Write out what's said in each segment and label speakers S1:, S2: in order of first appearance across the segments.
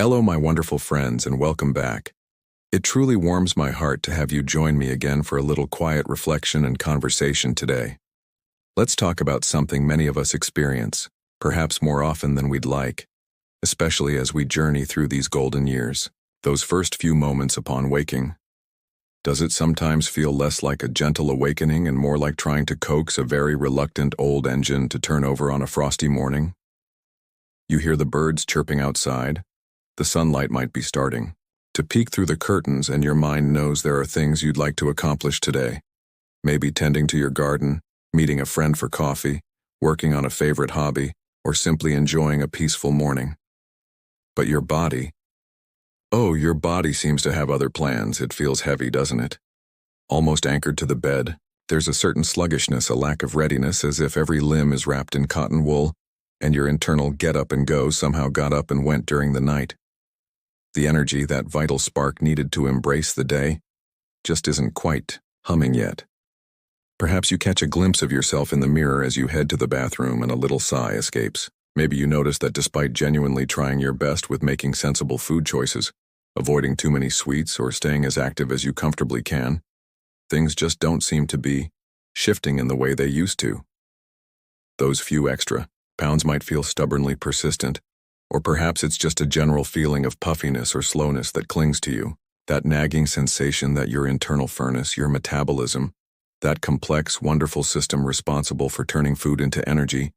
S1: Hello, my wonderful friends, and welcome back. It truly warms my heart to have you join me again for a little quiet reflection and conversation today. Let's talk about something many of us experience, perhaps more often than we'd like, especially as we journey through these golden years, those first few moments upon waking. Does it sometimes feel less like a gentle awakening and more like trying to coax a very reluctant old engine to turn over on a frosty morning? You hear the birds chirping outside. The sunlight might be starting to peek through the curtains, and your mind knows there are things you'd like to accomplish today. Maybe tending to your garden, meeting a friend for coffee, working on a favorite hobby, or simply enjoying a peaceful morning. But your body seems to have other plans. It feels heavy, doesn't it? Almost anchored to the bed, there's a certain sluggishness, a lack of readiness, as if every limb is wrapped in cotton wool, and your internal get up and go somehow got up and went during the night. The energy, that vital spark needed to embrace the day, just isn't quite humming yet. Perhaps you catch a glimpse of yourself in the mirror as you head to the bathroom and a little sigh escapes. Maybe you notice that despite genuinely trying your best with making sensible food choices, avoiding too many sweets, or staying as active as you comfortably can, things just don't seem to be shifting in the way they used to. Those few extra pounds might feel stubbornly persistent, or perhaps it's just a general feeling of puffiness or slowness that clings to you, that nagging sensation that your internal furnace, your metabolism, that complex, wonderful system responsible for turning food into energy,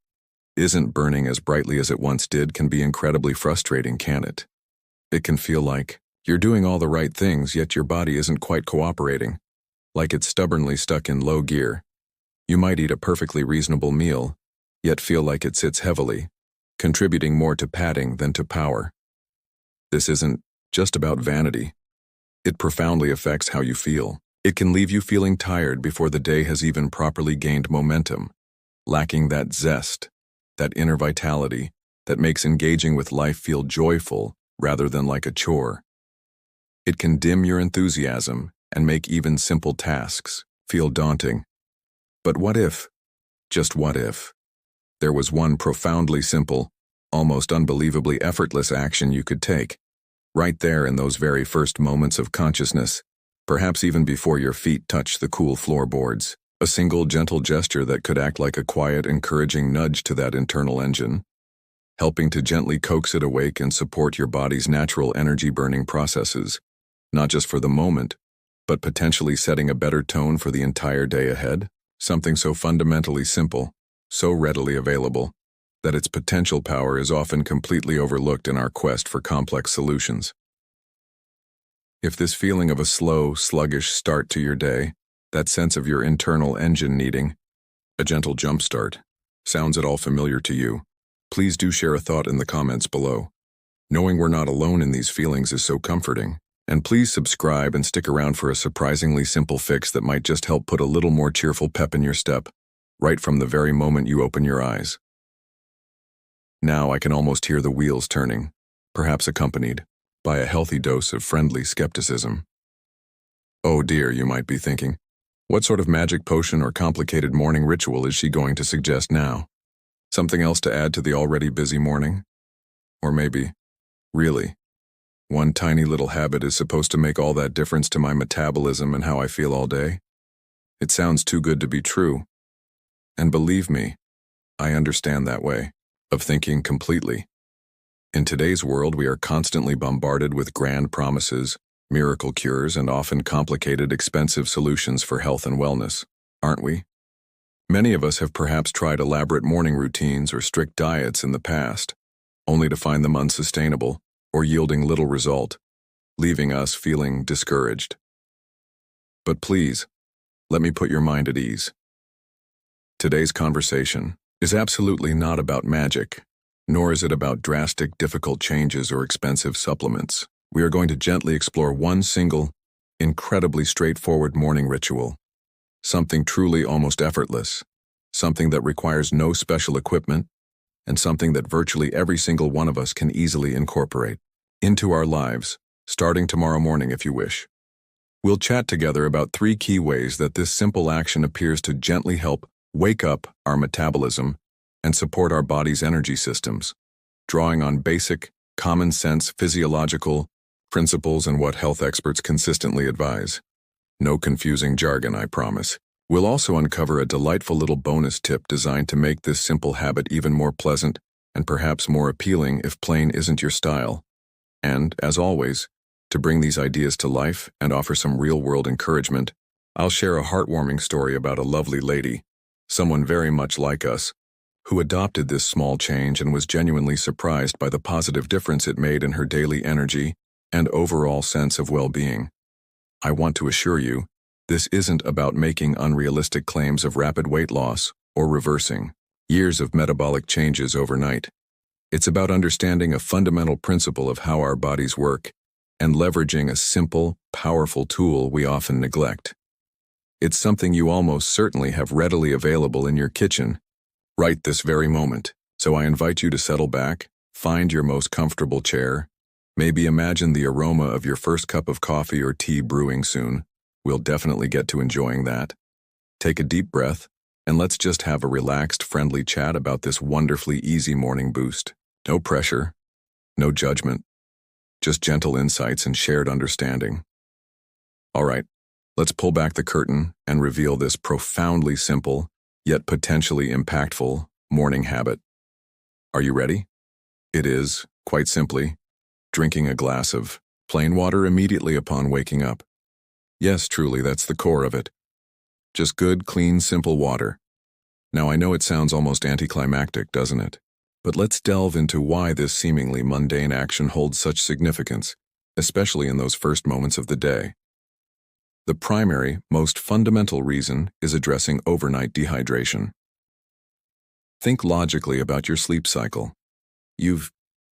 S1: isn't burning as brightly as it once did. Can be incredibly frustrating, can't it? It can feel like you're doing all the right things, yet your body isn't quite cooperating, like it's stubbornly stuck in low gear. You might eat a perfectly reasonable meal, yet feel like it sits heavily, contributing more to padding than to power. This isn't just about vanity. It profoundly affects how you feel. It can leave you feeling tired before the day has even properly gained momentum, lacking that zest, that inner vitality that makes engaging with life feel joyful rather than like a chore. It can dim your enthusiasm and make even simple tasks feel daunting. But what if, just what if, there was one profoundly simple, almost unbelievably effortless action you could take, right there in those very first moments of consciousness, perhaps even before your feet touch the cool floorboards, a single gentle gesture that could act like a quiet, encouraging nudge to that internal engine, helping to gently coax it awake and support your body's natural energy-burning processes, not just for the moment, but potentially setting a better tone for the entire day ahead. Something so fundamentally simple, so readily available, that its potential power is often completely overlooked in our quest for complex solutions. If this feeling of a slow, sluggish start to your day, that sense of your internal engine needing a gentle jumpstart, sounds at all familiar to you, please do share a thought in the comments below. Knowing we're not alone in these feelings is so comforting. And please subscribe and stick around for a surprisingly simple fix that might just help put a little more cheerful pep in your step, right from the very moment you open your eyes. Now I can almost hear the wheels turning, perhaps accompanied by a healthy dose of friendly skepticism. Oh dear, you might be thinking, what sort of magic potion or complicated morning ritual is she going to suggest now? Something else to add to the already busy morning? Or maybe, really, one tiny little habit is supposed to make all that difference to my metabolism and how I feel all day? It sounds too good to be true. And believe me, I understand that way of thinking completely. In today's world, we are constantly bombarded with grand promises, miracle cures, and often complicated, expensive solutions for health and wellness, aren't we? Many of us have perhaps tried elaborate morning routines or strict diets in the past, only to find them unsustainable or yielding little result, leaving us feeling discouraged. But please, let me put your mind at ease. Today's conversation is absolutely not about magic, nor is it about drastic, difficult changes or expensive supplements. We are going to gently explore one single, incredibly straightforward morning ritual, something truly almost effortless, something that requires no special equipment, and something that virtually every single one of us can easily incorporate into our lives, starting tomorrow morning if you wish. We'll chat together about 3 key ways that this simple action appears to gently help wake up our metabolism and support our body's energy systems, drawing on basic, common sense, physiological principles, and what health experts consistently advise. No confusing jargon, I promise. We'll also uncover a delightful little bonus tip designed to make this simple habit even more pleasant and perhaps more appealing if plain isn't your style. And, as always, to bring these ideas to life and offer some real-world encouragement, I'll share a heartwarming story about a lovely lady, someone very much like us, who adopted this small change and was genuinely surprised by the positive difference it made in her daily energy and overall sense of well-being. I want to assure you, this isn't about making unrealistic claims of rapid weight loss or reversing years of metabolic changes overnight. It's about understanding a fundamental principle of how our bodies work and leveraging a simple, powerful tool we often neglect. It's something you almost certainly have readily available in your kitchen right this very moment. So I invite you to settle back, find your most comfortable chair, maybe imagine the aroma of your first cup of coffee or tea brewing soon. We'll definitely get to enjoying that. Take a deep breath, and let's just have a relaxed, friendly chat about this wonderfully easy morning boost. No pressure, no judgment, just gentle insights and shared understanding. All right, let's pull back the curtain and reveal this profoundly simple, yet potentially impactful, morning habit. Are you ready? It is, quite simply, drinking a glass of plain water immediately upon waking up. Yes, truly, that's the core of it. Just good, clean, simple water. Now, I know it sounds almost anticlimactic, doesn't it? But let's delve into why this seemingly mundane action holds such significance, especially in those first moments of the day. The primary, most fundamental reason is addressing overnight dehydration. Think logically about your sleep cycle. You've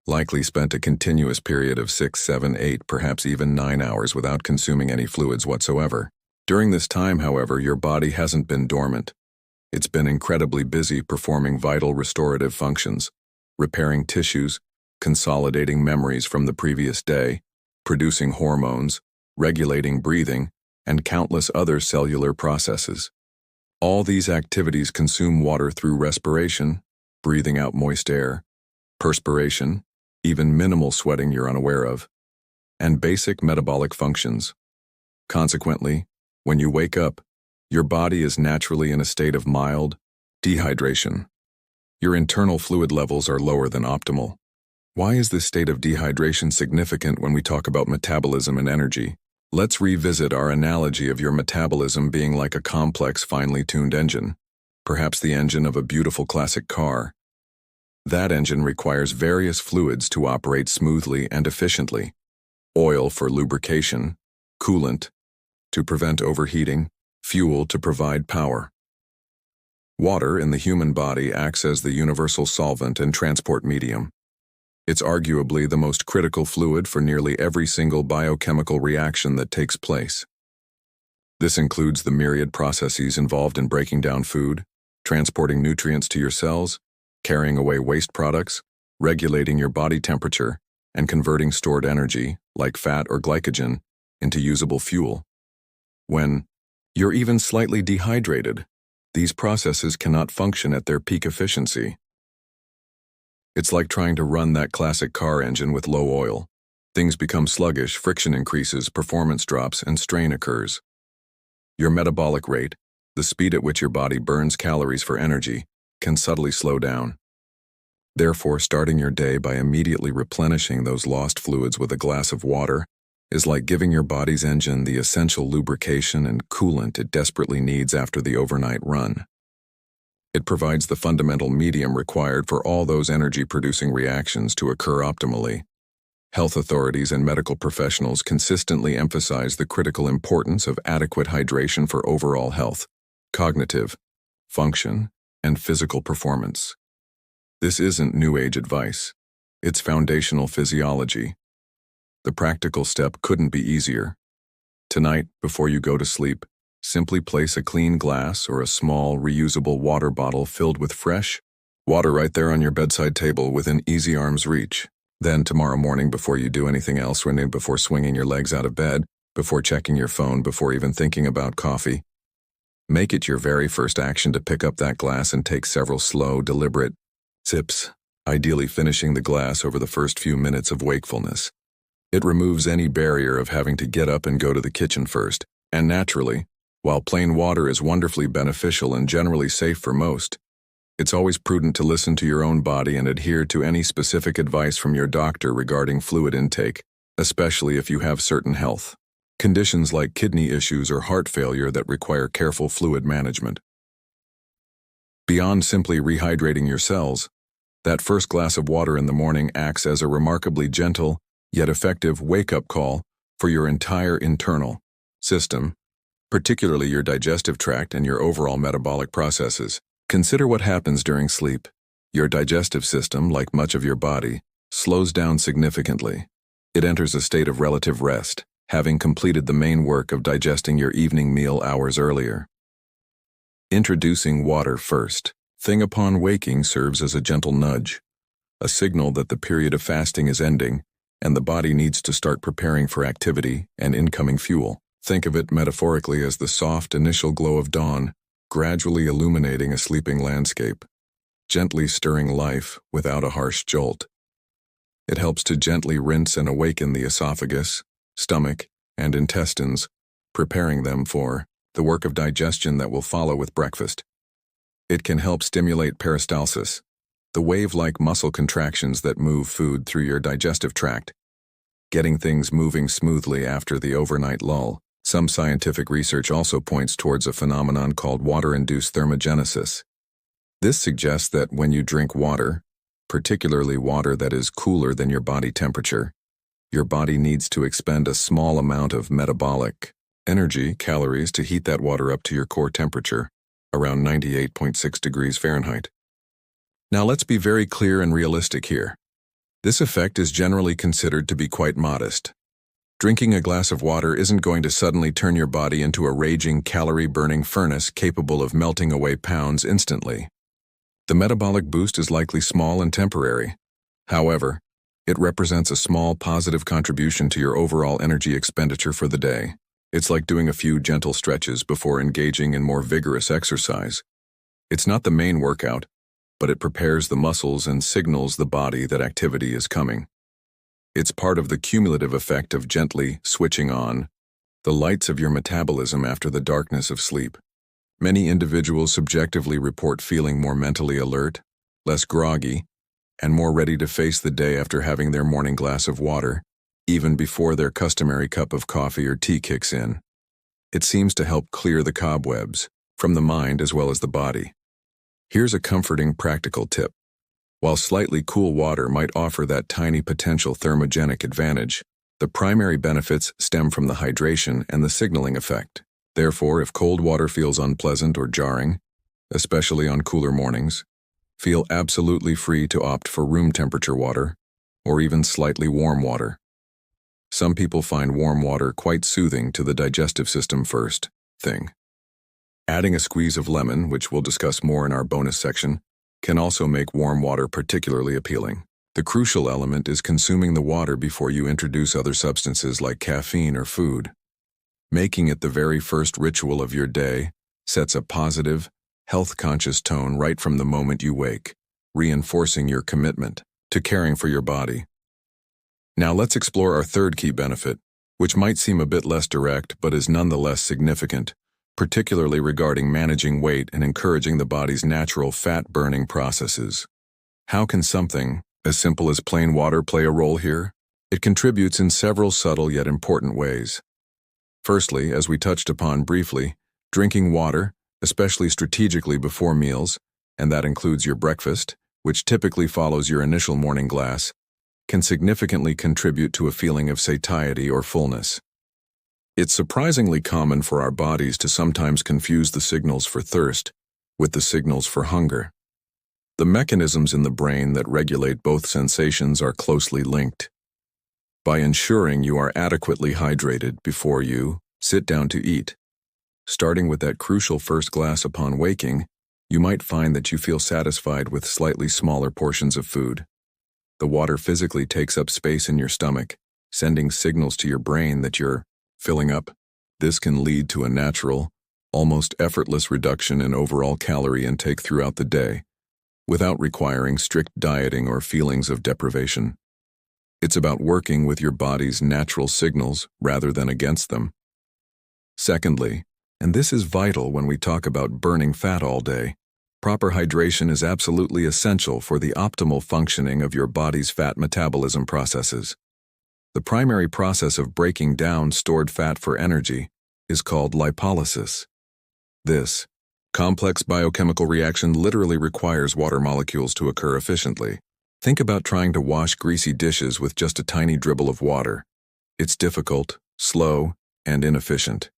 S1: likely spent a continuous period of 6, 7, 8, perhaps even 9 hours without consuming any fluids whatsoever. During this time, however, your body hasn't been dormant. It's been incredibly busy performing vital restorative functions, repairing tissues, consolidating memories from the previous day, producing hormones, regulating breathing, and countless other cellular processes. All these activities consume water through respiration, breathing out moist air, perspiration, even minimal sweating you're unaware of, and basic metabolic functions. Consequently, when you wake up, your body is naturally in a state of mild dehydration. Your internal fluid levels are lower than optimal. Why is this state of dehydration significant when we talk about metabolism and energy? Let's revisit our analogy of your metabolism being like a complex, finely tuned engine, perhaps the engine of a beautiful classic car. That engine requires various fluids to operate smoothly and efficiently. Oil for lubrication, coolant to prevent overheating, fuel to provide power. Water in the human body acts as the universal solvent and transport medium. It's arguably the most critical fluid for nearly every single biochemical reaction that takes place. This includes the myriad processes involved in breaking down food, transporting nutrients to your cells, carrying away waste products, regulating your body temperature, and converting stored energy, like fat or glycogen, into usable fuel. When you're even slightly dehydrated, these processes cannot function at their peak efficiency. It's like trying to run that classic car engine with low oil. Things become sluggish, friction increases, performance drops, and strain occurs. Your metabolic rate, the speed at which your body burns calories for energy, can subtly slow down. Therefore, starting your day by immediately replenishing those lost fluids with a glass of water is like giving your body's engine the essential lubrication and coolant it desperately needs after the overnight run. It provides the fundamental medium required for all those energy-producing reactions to occur optimally. Health authorities and medical professionals consistently emphasize the critical importance of adequate hydration for overall health, cognitive function, and physical performance. This isn't New Age advice. It's foundational physiology. The practical step couldn't be easier. Tonight, before you go to sleep, simply place a clean glass or a small, reusable water bottle filled with fresh water right there on your bedside table within easy arm's reach. Then tomorrow morning, before you do anything else, or before swinging your legs out of bed, before checking your phone, before even thinking about coffee, make it your very first action to pick up that glass and take several slow, deliberate sips ideally finishing the glass over the first few minutes of wakefulness. It removes any barrier of having to get up and go to the kitchen first, and naturally, while plain water is wonderfully beneficial and generally safe for most, it's always prudent to listen to your own body and adhere to any specific advice from your doctor regarding fluid intake, especially if you have certain health conditions like kidney issues or heart failure that require careful fluid management. Beyond simply rehydrating your cells, that first glass of water in the morning acts as a remarkably gentle, yet effective wake-up call for your entire internal system, particularly your digestive tract and your overall metabolic processes. Consider what happens during sleep. Your digestive system, like much of your body, slows down significantly. It enters a state of relative rest, having completed the main work of digesting your evening meal hours earlier. Introducing water first thing upon waking serves as a gentle nudge, a signal that the period of fasting is ending and the body needs to start preparing for activity and incoming fuel. Think of it metaphorically as the soft initial glow of dawn, gradually illuminating a sleeping landscape, gently stirring life without a harsh jolt. It helps to gently rinse and awaken the esophagus, stomach, and intestines, preparing them for the work of digestion that will follow with breakfast. It can help stimulate peristalsis, the wave-like muscle contractions that move food through your digestive tract, getting things moving smoothly after the overnight lull. Some scientific research also points towards a phenomenon called water-induced thermogenesis. This suggests that when you drink water, particularly water that is cooler than your body temperature, your body needs to expend a small amount of metabolic energy, calories, to heat that water up to your core temperature, around 98.6 degrees Fahrenheit. Now let's be very clear and realistic here. This effect is generally considered to be quite modest. Drinking a glass of water isn't going to suddenly turn your body into a raging, calorie-burning furnace capable of melting away pounds instantly. The metabolic boost is likely small and temporary. However, it represents a small positive contribution to your overall energy expenditure for the day. It's like doing a few gentle stretches before engaging in more vigorous exercise. It's not the main workout, but it prepares the muscles and signals the body that activity is coming. It's part of the cumulative effect of gently switching on the lights of your metabolism after the darkness of sleep. Many individuals subjectively report feeling more mentally alert, less groggy, and more ready to face the day after having their morning glass of water, even before their customary cup of coffee or tea kicks in. It seems to help clear the cobwebs from the mind as well as the body. Here's a comforting practical tip. While slightly cool water might offer that tiny potential thermogenic advantage, the primary benefits stem from the hydration and the signaling effect. Therefore, if cold water feels unpleasant or jarring, especially on cooler mornings, feel absolutely free to opt for room temperature water or even slightly warm water. Some people find warm water quite soothing to the digestive system first thing. Adding a squeeze of lemon, which we'll discuss more in our bonus section, can also make warm water particularly appealing. The crucial element is consuming the water before you introduce other substances like caffeine or food. Making it the very first ritual of your day sets a positive, health-conscious tone right from the moment you wake, reinforcing your commitment to caring for your body. Now let's explore our third key benefit, which might seem a bit less direct but is nonetheless significant, particularly regarding managing weight and encouraging the body's natural fat-burning processes. How can something as simple as plain water play a role here? It contributes in several subtle yet important ways. Firstly, as we touched upon briefly, drinking water, especially strategically before meals, and that includes your breakfast, which typically follows your initial morning glass, can significantly contribute to a feeling of satiety or fullness. It's surprisingly common for our bodies to sometimes confuse the signals for thirst with the signals for hunger. The mechanisms in the brain that regulate both sensations are closely linked. By ensuring you are adequately hydrated before you sit down to eat, starting with that crucial first glass upon waking, you might find that you feel satisfied with slightly smaller portions of food. The water physically takes up space in your stomach, sending signals to your brain that you're filling up. This can lead to a natural, almost effortless reduction in overall calorie intake throughout the day, without requiring strict dieting or feelings of deprivation. It's about working with your body's natural signals rather than against them. Secondly, and this is vital when we talk about burning fat all day, proper hydration is absolutely essential for the optimal functioning of your body's fat metabolism processes. The primary process of breaking down stored fat for energy is called lipolysis. This complex biochemical reaction literally requires water molecules to occur efficiently. Think about trying to wash greasy dishes with just a tiny dribble of water. It's difficult, slow, and inefficient.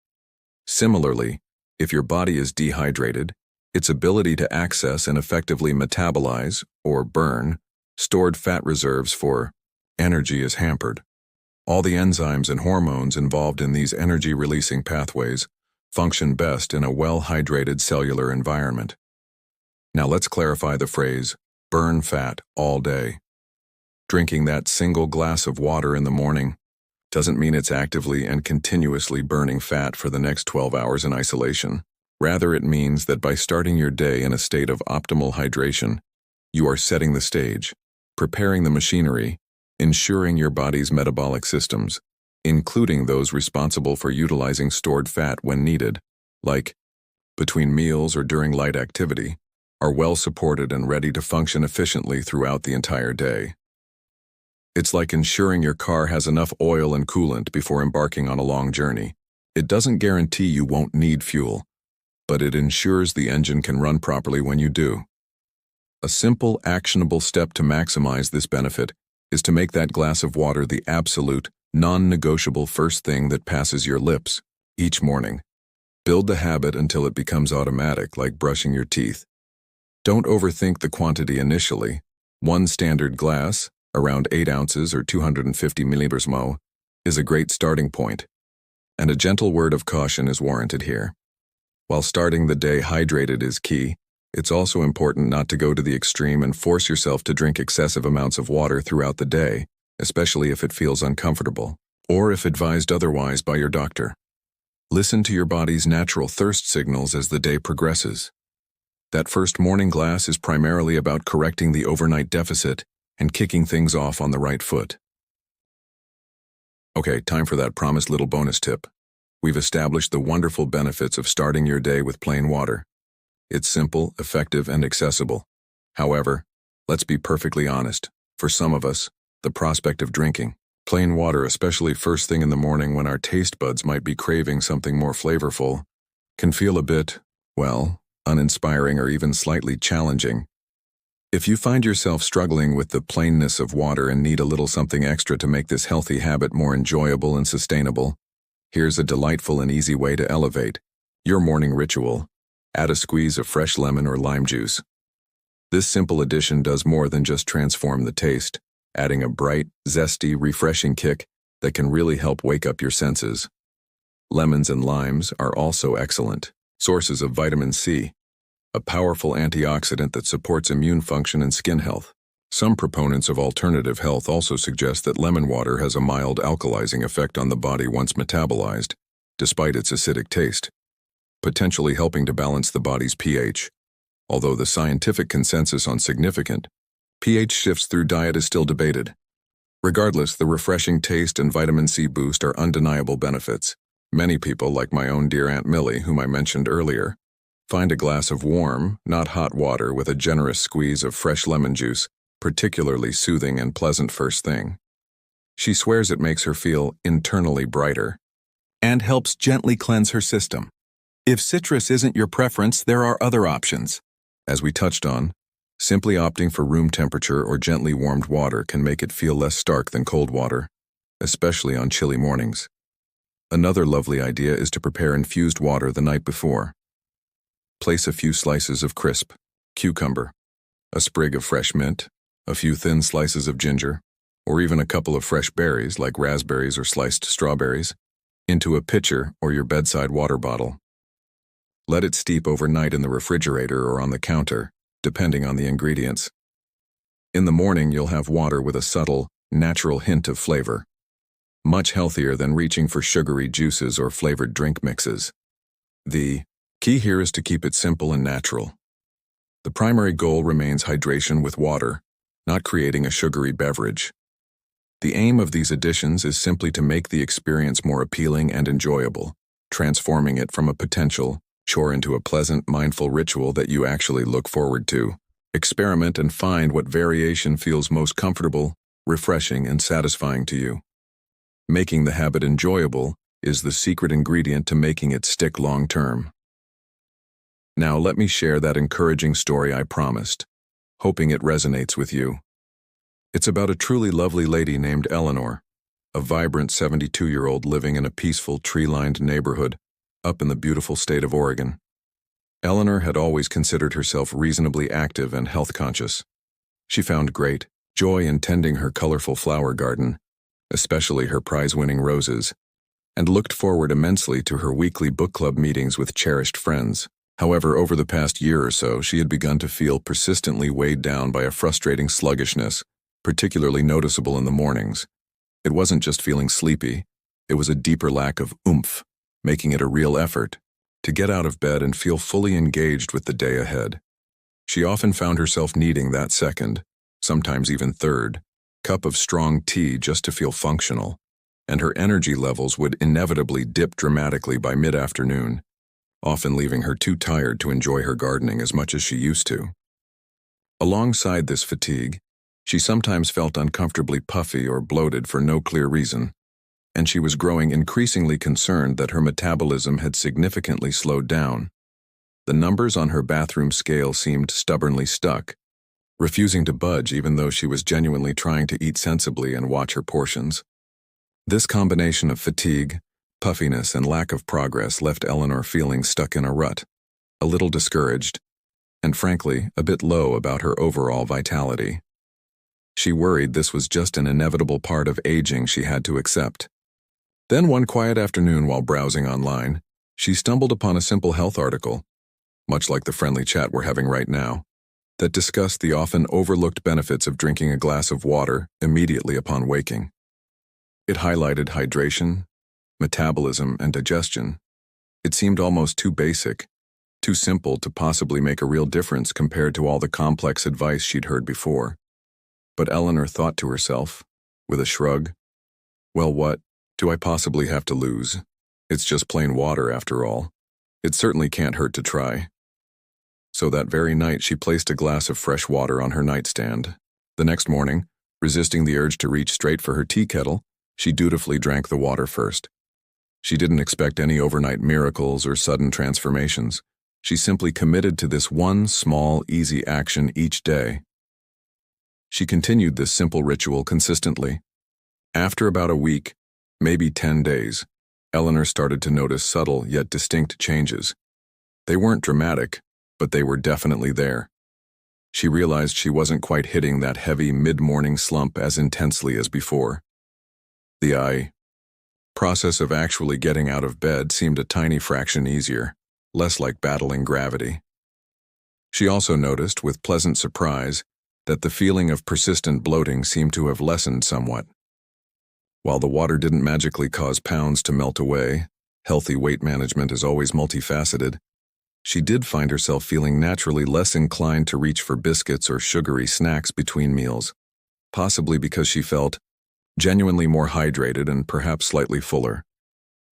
S1: Similarly, if your body is dehydrated, its ability to access and effectively metabolize, or burn, stored fat reserves for energy is hampered. All the enzymes and hormones involved in these energy-releasing pathways function best in a well-hydrated cellular environment. Now let's clarify the phrase, burn fat all day. Drinking that single glass of water in the morning doesn't mean it's actively and continuously burning fat for the next 12 hours in isolation. Rather, it means that by starting your day in a state of optimal hydration, you are setting the stage, preparing the machinery, ensuring your body's metabolic systems, including those responsible for utilizing stored fat when needed, like between meals or during light activity, are well supported and ready to function efficiently throughout the entire day. It's like ensuring your car has enough oil and coolant before embarking on a long journey. It doesn't guarantee you won't need fuel, but it ensures the engine can run properly when you do. A simple, actionable step to maximize this benefit is to make that glass of water the absolute, non-negotiable first thing that passes your lips each morning. Build the habit until it becomes automatic, like brushing your teeth. Don't overthink the quantity initially. One standard glass, around 8 ounces or 250 milliliters mo, is a great starting point. And a gentle word of caution is warranted here. While starting the day hydrated is key, it's also important not to go to the extreme and force yourself to drink excessive amounts of water throughout the day, especially if it feels uncomfortable, or if advised otherwise by your doctor. Listen to your body's natural thirst signals as the day progresses. That first morning glass is primarily about correcting the overnight deficit and kicking things off on the right foot. Okay, time for that promised little bonus tip. We've established the wonderful benefits of starting your day with plain water. It's simple, effective, and accessible. However, let's be perfectly honest. For some of us, the prospect of drinking plain water, especially first thing in the morning when our taste buds might be craving something more flavorful, can feel a bit, well, uninspiring or even slightly challenging. If you find yourself struggling with the plainness of water and need a little something extra to make this healthy habit more enjoyable and sustainable, here's a delightful and easy way to elevate your morning ritual. Add a squeeze of fresh lemon or lime juice. This simple addition does more than just transform the taste, adding a bright, zesty, refreshing kick that can really help wake up your senses. Lemons and limes are also excellent sources of vitamin C, a powerful antioxidant that supports immune function and skin health. Some proponents of alternative health also suggest that lemon water has a mild alkalizing effect on the body once metabolized, despite its acidic taste, potentially helping to balance the body's pH. Although the scientific consensus on significant pH shifts through diet is still debated. Regardless, the refreshing taste and vitamin C boost are undeniable benefits. Many people, like my own dear Aunt Millie, whom I mentioned earlier, find a glass of warm, not hot water with a generous squeeze of fresh lemon juice particularly soothing and pleasant first thing. She swears it makes her feel internally brighter and helps gently cleanse her system. If citrus isn't your preference, there are other options. As we touched on, simply opting for room temperature or gently warmed water can make it feel less stark than cold water, especially on chilly mornings. Another lovely idea is to prepare infused water the night before. Place a few slices of crisp cucumber, a sprig of fresh mint, a few thin slices of ginger, or even a couple of fresh berries like raspberries or sliced strawberries, into a pitcher or your bedside water bottle. Let it steep overnight in the refrigerator or on the counter, depending on the ingredients. In the morning, you'll have water with a subtle, natural hint of flavor. Much healthier than reaching for sugary juices or flavored drink mixes. The key here is to keep it simple and natural. The primary goal remains hydration with water, not creating a sugary beverage. The aim of these additions is simply to make the experience more appealing and enjoyable, transforming it from a potential chore into a pleasant, mindful ritual that you actually look forward to. Experiment and find what variation feels most comfortable, refreshing, and satisfying to you. Making the habit enjoyable is the secret ingredient to making it stick long-term. Now let me share that encouraging story I promised, hoping it resonates with you. It's about a truly lovely lady named Eleanor, a vibrant 72-year-old living in a peaceful, tree-lined neighborhood up in the beautiful state of Oregon. Eleanor had always considered herself reasonably active and health-conscious. She found great joy in tending her colorful flower garden, especially her prize-winning roses, and looked forward immensely to her weekly book club meetings with cherished friends. However, over the past year or so, she had begun to feel persistently weighed down by a frustrating sluggishness, particularly noticeable in the mornings. It wasn't just feeling sleepy, it was a deeper lack of oomph, making it a real effort to get out of bed and feel fully engaged with the day ahead. She often found herself needing that second, sometimes even third, cup of strong tea just to feel functional, and her energy levels would inevitably dip dramatically by mid-afternoon, often leaving her too tired to enjoy her gardening as much as she used to. Alongside this fatigue, she sometimes felt uncomfortably puffy or bloated for no clear reason, and she was growing increasingly concerned that her metabolism had significantly slowed down. The numbers on her bathroom scale seemed stubbornly stuck, refusing to budge even though she was genuinely trying to eat sensibly and watch her portions. This combination of fatigue, puffiness, and lack of progress left Eleanor feeling stuck in a rut, a little discouraged, and frankly, a bit low about her overall vitality. She worried this was just an inevitable part of aging she had to accept. Then one quiet afternoon while browsing online, she stumbled upon a simple health article, much like the friendly chat we're having right now, that discussed the often overlooked benefits of drinking a glass of water immediately upon waking. It highlighted hydration, metabolism, and digestion. It seemed almost too basic, too simple to possibly make a real difference compared to all the complex advice she'd heard before. But Eleanor thought to herself, with a shrug, well, what do I possibly have to lose? It's just plain water after all. It certainly can't hurt to try. So that very night she placed a glass of fresh water on her nightstand. The next morning, resisting the urge to reach straight for her tea kettle, she dutifully drank the water first. She didn't expect any overnight miracles or sudden transformations. She simply committed to this one small, easy action each day. She continued this simple ritual consistently. After about a week, maybe 10 days, Eleanor started to notice subtle yet distinct changes. They weren't dramatic, but they were definitely there. She realized she wasn't quite hitting that heavy mid-morning slump as intensely as before. The process of actually getting out of bed seemed a tiny fraction easier, less like battling gravity. She also noticed, with pleasant surprise, that the feeling of persistent bloating seemed to have lessened somewhat. While the water didn't magically cause pounds to melt away, healthy weight management is always multifaceted, she did find herself feeling naturally less inclined to reach for biscuits or sugary snacks between meals, possibly because she felt genuinely more hydrated and perhaps slightly fuller.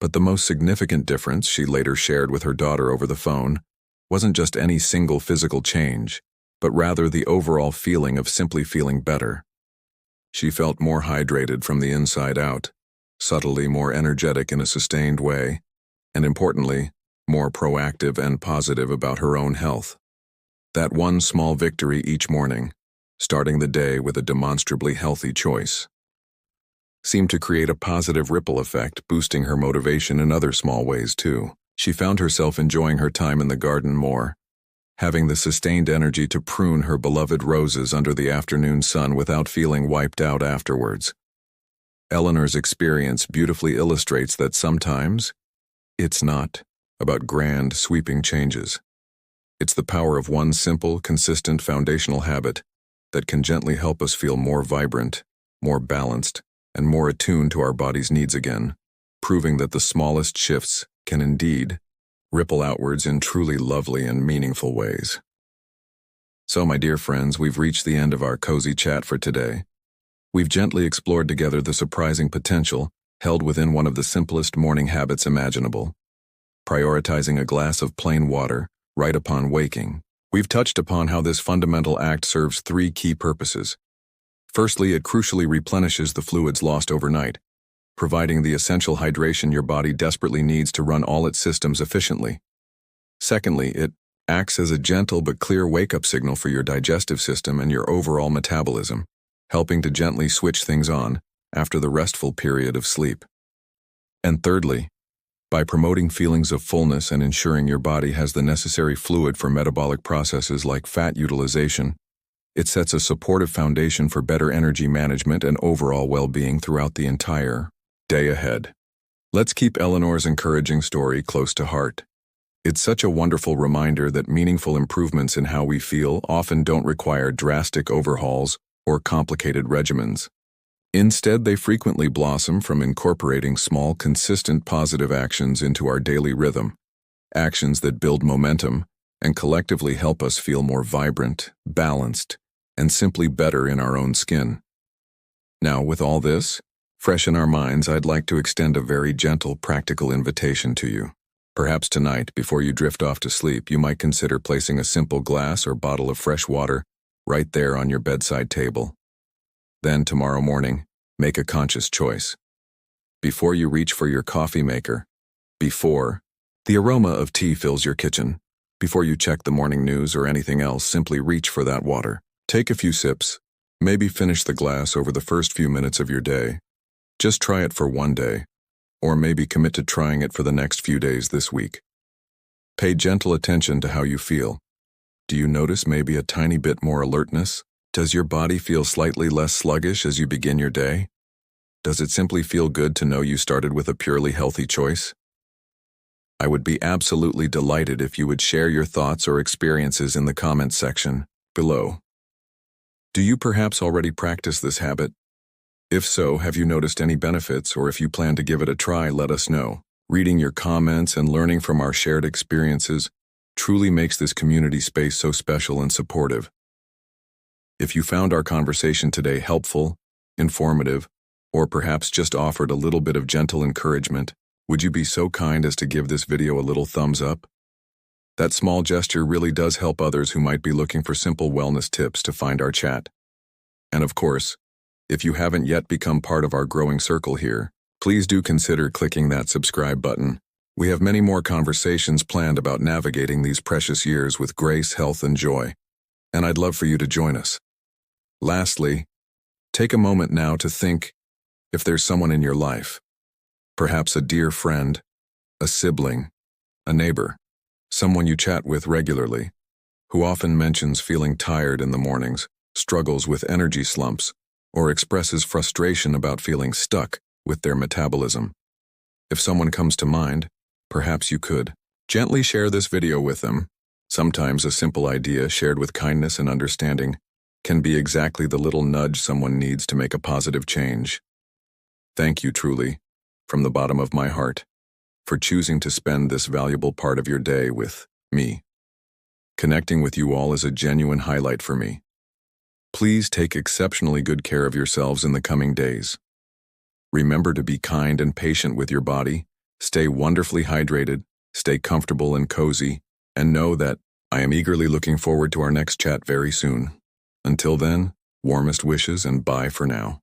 S1: But the most significant difference, she later shared with her daughter over the phone, wasn't just any single physical change, but rather the overall feeling of simply feeling better. She felt more hydrated from the inside out, subtly more energetic in a sustained way, and importantly, more proactive and positive about her own health. That one small victory each morning, starting the day with a demonstrably healthy choice, seemed to create a positive ripple effect, boosting her motivation in other small ways too. She found herself enjoying her time in the garden more, having the sustained energy to prune her beloved roses under the afternoon sun without feeling wiped out afterwards. Eleanor's experience beautifully illustrates that sometimes it's not about grand, sweeping changes. It's the power of one simple, consistent foundational habit that can gently help us feel more vibrant, more balanced, and more attuned to our body's needs again, proving that the smallest shifts can indeed ripple outwards in truly lovely and meaningful ways. So, my dear friends, we've reached the end of our cozy chat for today. We've gently explored together the surprising potential held within one of the simplest morning habits imaginable, prioritizing a glass of plain water right upon waking. We've touched upon how this fundamental act serves three key purposes. Firstly, it crucially replenishes the fluids lost overnight, providing the essential hydration your body desperately needs to run all its systems efficiently. Secondly, it acts as a gentle but clear wake-up signal for your digestive system and your overall metabolism, helping to gently switch things on after the restful period of sleep. And thirdly, by promoting feelings of fullness and ensuring your body has the necessary fluid for metabolic processes like fat utilization, it sets a supportive foundation for better energy management and overall well-being throughout the entire day ahead. Let's keep Eleanor's encouraging story close to heart. It's such a wonderful reminder that meaningful improvements in how we feel often don't require drastic overhauls or complicated regimens. Instead, they frequently blossom from incorporating small, consistent positive actions into our daily rhythm, actions that build momentum and collectively help us feel more vibrant, balanced, and simply better in our own skin. Now, with all this fresh in our minds, I'd like to extend a very gentle, practical invitation to you. Perhaps tonight, before you drift off to sleep, you might consider placing a simple glass or bottle of fresh water right there on your bedside table. Then, tomorrow morning, make a conscious choice. Before you reach for your coffee maker, before the aroma of tea fills your kitchen, before you check the morning news or anything else, simply reach for that water. Take a few sips, maybe finish the glass over the first few minutes of your day. Just try it for one day, or maybe commit to trying it for the next few days this week. Pay gentle attention to how you feel. Do you notice maybe a tiny bit more alertness? Does your body feel slightly less sluggish as you begin your day? Does it simply feel good to know you started with a purely healthy choice? I would be absolutely delighted if you would share your thoughts or experiences in the comments section below. Do you perhaps already practice this habit? If so, have you noticed any benefits, or if you plan to give it a try, let us know. Reading your comments and learning from our shared experiences truly makes this community space so special and supportive. If you found our conversation today helpful, informative, or perhaps just offered a little bit of gentle encouragement, would you be so kind as to give this video a little thumbs up? That small gesture really does help others who might be looking for simple wellness tips to find our chat. And of course, if you haven't yet become part of our growing circle here, please do consider clicking that subscribe button. We have many more conversations planned about navigating these precious years with grace, health, and joy, and I'd love for you to join us. Lastly, take a moment now to think if there's someone in your life, perhaps a dear friend, a sibling, a neighbor, someone you chat with regularly, who often mentions feeling tired in the mornings, struggles with energy slumps, or expresses frustration about feeling stuck with their metabolism. If someone comes to mind, perhaps you could gently share this video with them. Sometimes a simple idea shared with kindness and understanding can be exactly the little nudge someone needs to make a positive change. Thank you truly, from the bottom of my heart, for choosing to spend this valuable part of your day with me. Connecting with you all is a genuine highlight for me. Please take exceptionally good care of yourselves in the coming days. Remember to be kind and patient with your body, stay wonderfully hydrated, stay comfortable and cozy, and know that I am eagerly looking forward to our next chat very soon. Until then, warmest wishes and bye for now.